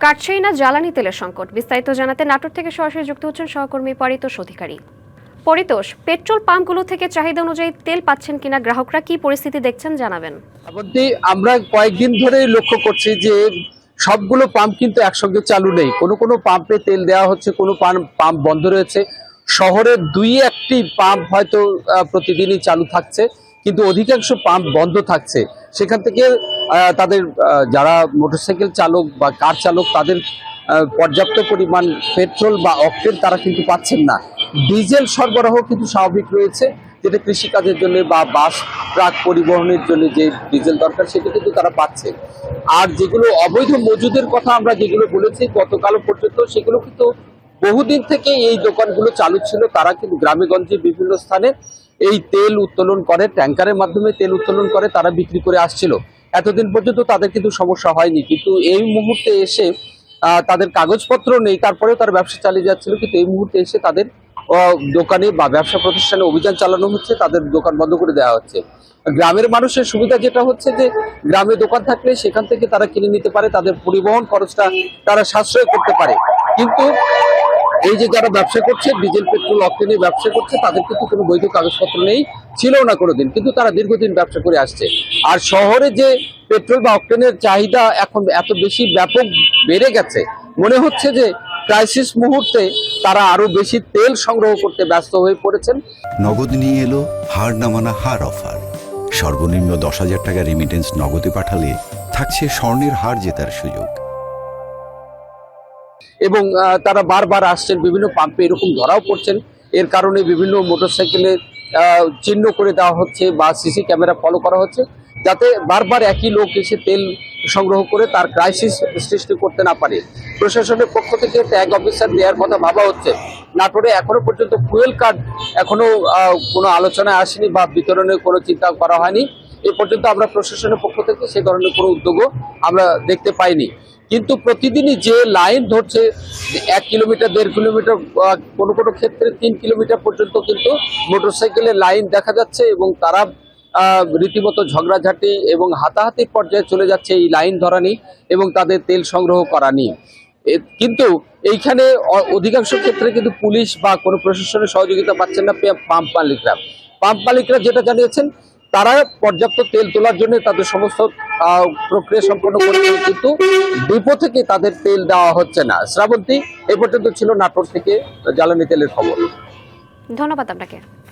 কাটছেই না জ্বালানি তেলের সংকট। বিস্তারিত জানাতে নাটোর থেকে সরাসরি যুক্ত হচ্ছেন সহকর্মী পরিতোষ অধিকারী। পরিতোষ, পেট্রোল পাম্পগুলো থেকে চাহিদা অনুযায়ী তেল পাচ্ছেন কিনা, গ্রাহকরা কি পরিস্থিতি দেখছেন জানাবেন। আমরা কয়েকদিন ধরে লক্ষ্য করছি যে সবগুলো পাম্প কিন্তু একসঙ্গে চালু নেই। কোনো কোনো পাম্পে তেল দেওয়া হচ্ছে, কোনো পাম্প বন্ধ রয়েছে। শহরের দুই একটি পাম্প হয়তো প্রতিদিনই চালু থাকছে, কিন্তু অধিকাংশ পাম্প বন্ধ থাকছে। সেখান থেকে তাদের যারা মোটরসাইকেল চালক বা কার চালক তাদের পর্যাপ্ত পরিমাণ পেট্রোল বা অক্টেন তারা কিন্তু পাচ্ছেন না। ডিজেল সরবরাহ কিন্তু স্বাভাবিক রয়েছে, যেটা কৃষিকাজের জন্য বা বাস ট্রাক পরিবহনের জন্য যে ডিজেল দরকার সেটা কিন্তু তারা পাচ্ছে। আর যেগুলো অবৈধ মজুদের কথা আমরা যেগুলো বলেছি গতকাল পর্যন্ত, সেগুলো কিন্তু বহুদিন থেকে এই দোকানগুলো চালু ছিল। তারা কিন্তু গ্রামে গঞ্জে বিভিন্ন স্থানে এই তেল উত্তোলন করে, ট্যাঙ্কারের মাধ্যমে তেল উত্তোলন করে তারা বিক্রি করে আসছিল। এতদিন পর্যন্ত তাদের কিন্তু সমস্যা হয়নি, কিন্তু এই মুহূর্তে এসে তাদের কাগজপত্র নেই, তারপরেও তারা ব্যবসা চালিয়ে যাচ্ছিল। কিন্তু এই মুহূর্তে এসে তাদের দোকানে বা ব্যবসা প্রতিষ্ঠানে অভিযান চালানো হচ্ছে, তাদের দোকান বন্ধ করে দেওয়া হচ্ছে। গ্রামের মানুষের সুবিধা যেটা হচ্ছে যে গ্রামে দোকান থাকলে সেখান থেকে তারা কিনে নিতে পারে, তাদের পরিবহন খরচটা তারা সাশ্রয় করতে পারে। কিন্তু এই যে যারা ব্যবসা করছে, ডিজেল পেট্রোল অক্টেনের ব্যবসা করছে, তাদের কিন্তু কোনো বৈধ কাগজপত্র নেই, ছিল না কোনোদিন, কিন্তু তারা দীর্ঘদিন ব্যবসা করে আসছে। আর শহরে যে পেট্রোল বা অক্টেনের চাহিদা এখন এত বেশি ব্যাপক বেড়ে গেছে, মনে হচ্ছে যে ক্রাইসিস মুহূর্তে তারা আরো বেশি তেল সংগ্রহ করতে ব্যস্ত হয়ে পড়েছেন। নগদ নিয়ে এলো হার না মানা হার অফার। সর্বনিম্ন 10,000 টাকা রেমিটেন্স নগদে পাঠালে থাকছে স্বর্ণের হার জেতার সুযোগ। এবং তারা বারবার আসছেন, বিভিন্ন পাম্পে এরকম ধরাও পড়ছেন। এর কারণে বিভিন্ন মোটরসাইকেলে চিহ্ন করে দেওয়া হচ্ছে বা সিসি ক্যামেরা ফলো করা হচ্ছে, যাতে বারবার একই লোক এসে তেল সংগ্রহ করে তার ক্রাইসিস সৃষ্টি করতে না পারে। প্রশাসনের পক্ষ থেকে ট্যাগ অফিসার দেওয়ার কথা ভাবা হচ্ছে। নাটোরে এখনো পর্যন্ত ফুয়েল কার্ড এখনো কোনো আলোচনায় আসেনি বা বিতরণের কোনো চিন্তা করা হয়নি। এ পর্যন্ত আমরা প্রশাসনের পক্ষ থেকে সে ধরনের কোনো উদ্যোগও আমরা দেখতে পাইনি। কিন্তু প্রতিদিনই যে লাইন ধরছে 1 কিলোমিটার 1.5 কিলোমিটার, কোনো কোনো ক্ষেত্রে 3 কিলোমিটার পর্যন্ত কিন্তু মোটরসাইকেলের লাইন দেখা যাচ্ছে, এবং তারা রীতিমতো ঝগড়াঝাটি এবং হাতাহাতির পর্যায়ে চলে যাচ্ছে এই লাইন ধরা নিয়ে এবং তাদের তেল সংগ্রহ করা নিয়ে। কিন্তু এইখানে অধিকাংশ ক্ষেত্রে কিন্তু পুলিশ বা কোনো প্রশাসনের সহযোগিতা পাচ্ছেন না পাম্প মালিকরা যেটা জানিয়েছেন, তারা পর্যাপ্ত তেল তোলার জন্য তাদের সমস্ত প্রক্রিয়া সম্পন্ন করেছেন, কিন্তু ডিপো থেকে তাদের তেল দেওয়া হচ্ছে না। শ্রাবন্তী, এ পর্যন্ত ছিল নাটোর থেকে জ্বালানি তেলের খবর। ধন্যবাদ আপনাকে।